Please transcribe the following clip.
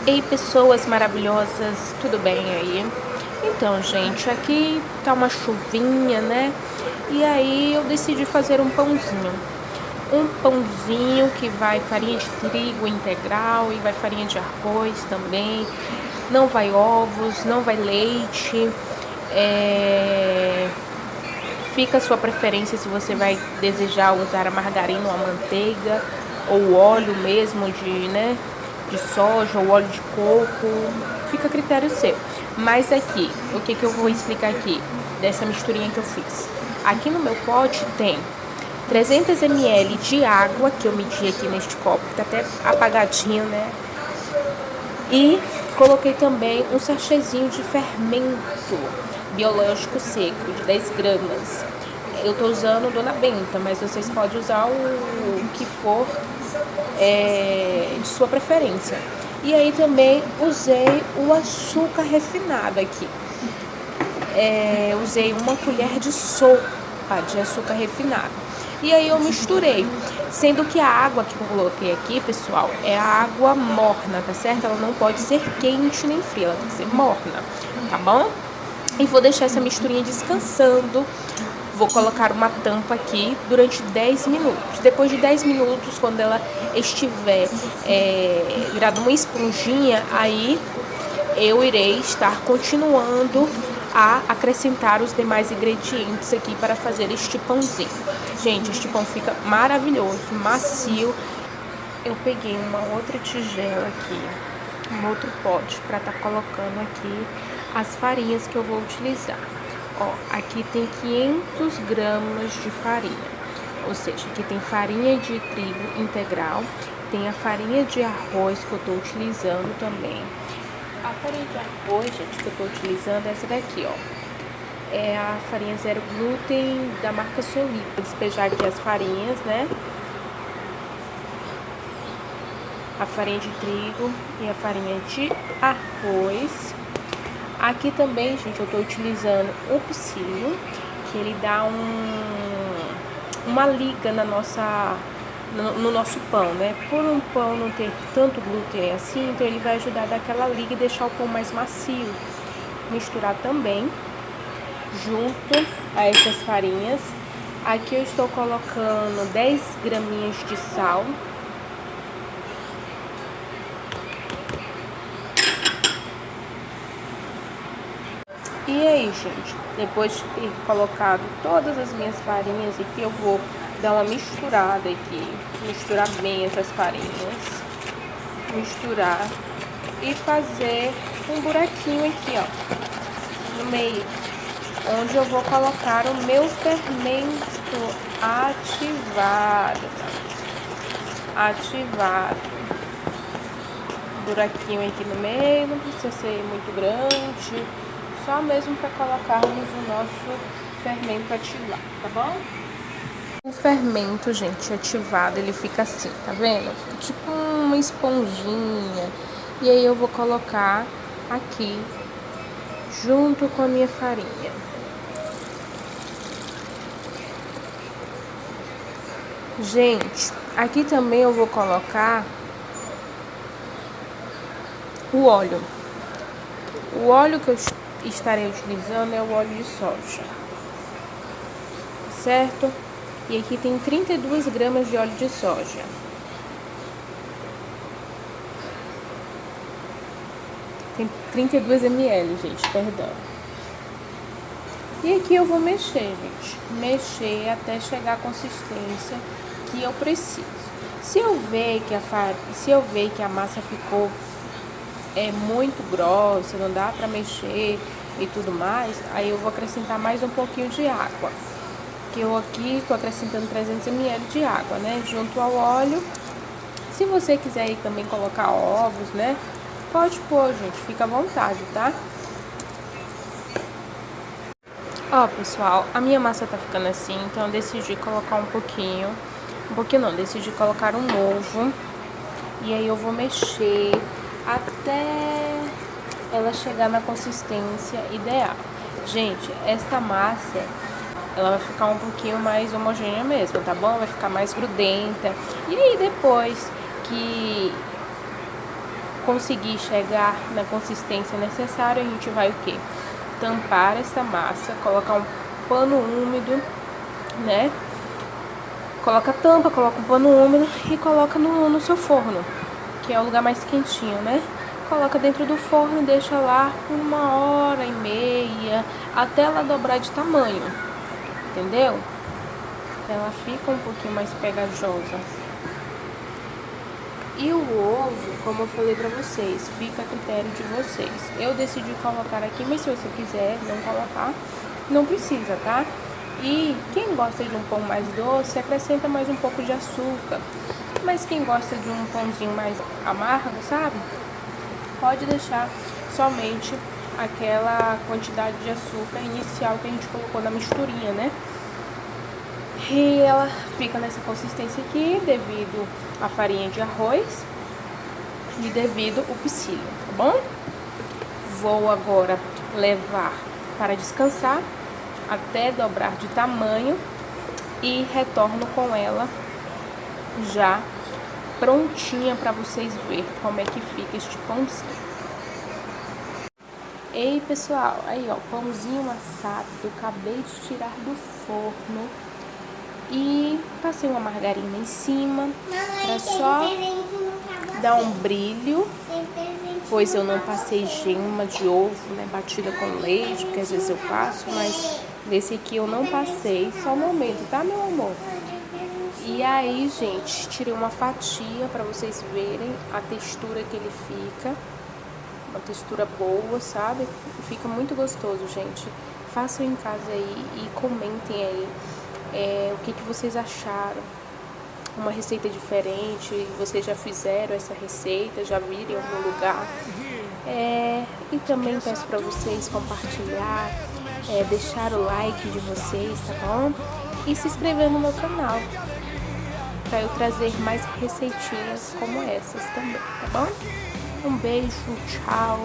Ei, pessoas maravilhosas, tudo bem aí? Então, gente, aqui tá uma chuvinha, né? E aí eu decidi fazer um pãozinho. Um pãozinho que vai farinha de trigo integral e vai farinha de arroz também. Não vai ovos, não vai leite. Fica a sua preferência se você vai desejar usar a margarina ou a manteiga ou o óleo mesmo de soja ou óleo de coco. Fica a critério seu. Mas aqui, o que eu vou explicar aqui dessa misturinha que eu fiz? Aqui no meu pote tem 300 ml de água, que eu medi aqui neste copo, tá até apagadinho, né? E coloquei também um sachêzinho de fermento biológico seco, de 10 gramas. Eu tô usando Dona Benta, mas vocês podem usar o que for de sua preferência. E aí também usei o açúcar refinado aqui. Usei uma colher de sopa de açúcar refinado. E aí eu misturei, sendo que a água que eu coloquei aqui, pessoal, é a água morna, tá certo? Ela não pode ser quente nem fria, ela tem que ser morna, tá bom? E vou deixar essa misturinha descansando. Vou colocar uma tampa aqui durante 10 minutos. Depois de 10 minutos, quando ela estiver virada uma esponjinha, aí eu irei estar continuando a acrescentar os demais ingredientes aqui para fazer este pãozinho. Gente, este pão fica maravilhoso, macio. Eu peguei uma outra tigela aqui, um outro pote para estar colocando aqui as farinhas que eu vou utilizar. Ó, aqui tem 500 gramas de farinha, ou seja, aqui tem farinha de trigo integral, tem a farinha de arroz que eu tô utilizando também. A farinha de arroz, gente, que eu tô utilizando é essa daqui, ó. É a farinha zero glúten da marca Soli. Vou despejar aqui as farinhas, né? A farinha de trigo e a farinha de arroz. Aqui também, gente, eu tô utilizando o psyllium, que ele dá uma liga no nosso pão, né? Por um pão não ter tanto glúten assim, então ele vai ajudar a dar aquela liga e deixar o pão mais macio. Misturar também junto a essas farinhas. Aqui eu estou colocando 10 graminhas de sal. E aí, gente, depois de ter colocado todas as minhas farinhas aqui, eu vou dar uma misturada aqui, misturar bem essas farinhas, misturar e fazer um buraquinho aqui, ó, no meio, onde eu vou colocar o meu fermento ativado. Buraquinho aqui no meio, não precisa ser muito grande, só mesmo para colocarmos o nosso fermento ativado, tá bom? O fermento, gente, ativado, ele fica assim, tá vendo? Fica tipo uma esponjinha. E aí eu vou colocar aqui, junto com a minha farinha. Gente, aqui também eu vou colocar o óleo. O óleo que eu estarei utilizando é o óleo de soja, certo? E aqui tem 32 gramas de óleo de soja. Tem 32 ml, gente, perdão. E aqui eu vou mexer, gente. Mexer até chegar à consistência que eu preciso. Se eu ver que a massa ficou muito grossa, não dá pra mexer e tudo mais, aí eu vou acrescentar mais um pouquinho de água. Que eu aqui tô acrescentando 300 ml de água, né, junto ao óleo. Se você quiser aí também colocar ovos, né, pode pôr, gente, fica à vontade, tá? Ó, pessoal, a minha massa tá ficando assim, então eu decidi colocar decidi colocar um ovo. E aí eu vou mexer até ela chegar na consistência ideal. Gente, esta massa, ela vai ficar um pouquinho mais homogênea mesmo, tá bom? Vai ficar mais grudenta. E aí depois que conseguir chegar na consistência necessária, a gente vai o quê? Tampar essa massa, colocar um pano úmido, né? Coloca a tampa, coloca um pano úmido e coloca no seu forno, que é o lugar mais quentinho, né? Coloca dentro do forno e deixa lá 1h30, até ela dobrar de tamanho, entendeu? Ela fica um pouquinho mais pegajosa. E o ovo, como eu falei pra vocês, fica a critério de vocês. Eu decidi colocar aqui, mas se você quiser não colocar, não precisa, tá? E quem gosta de um pão mais doce, acrescenta mais um pouco de açúcar. Mas quem gosta de um pãozinho mais amargo, sabe? Pode deixar somente aquela quantidade de açúcar inicial que a gente colocou na misturinha, né? E ela fica nessa consistência aqui devido à farinha de arroz e devido ao psyllium, tá bom? Vou agora levar para descansar até dobrar de tamanho e retorno com ela já prontinha para vocês verem como é que fica este pãozinho. Ei pessoal, aí ó, pãozinho assado, eu acabei de tirar do forno e passei uma margarina em cima para só dar um brilho, pois eu não passei gema de ovo, né, batida com leite, porque às vezes eu passo, mas desse aqui eu não passei, só um momento, tá meu amor? E aí, gente, tirei uma fatia para vocês verem a textura que ele fica. Uma textura boa, sabe? Fica muito gostoso, gente. Façam em casa aí e comentem aí o que vocês acharam. Uma receita diferente, vocês já fizeram essa receita, já viram em algum lugar. E também peço para vocês compartilhar, deixar o like de vocês, tá bom? E se inscrever no meu canal, para eu trazer mais receitinhas como essas também, tá bom? Um beijo, tchau!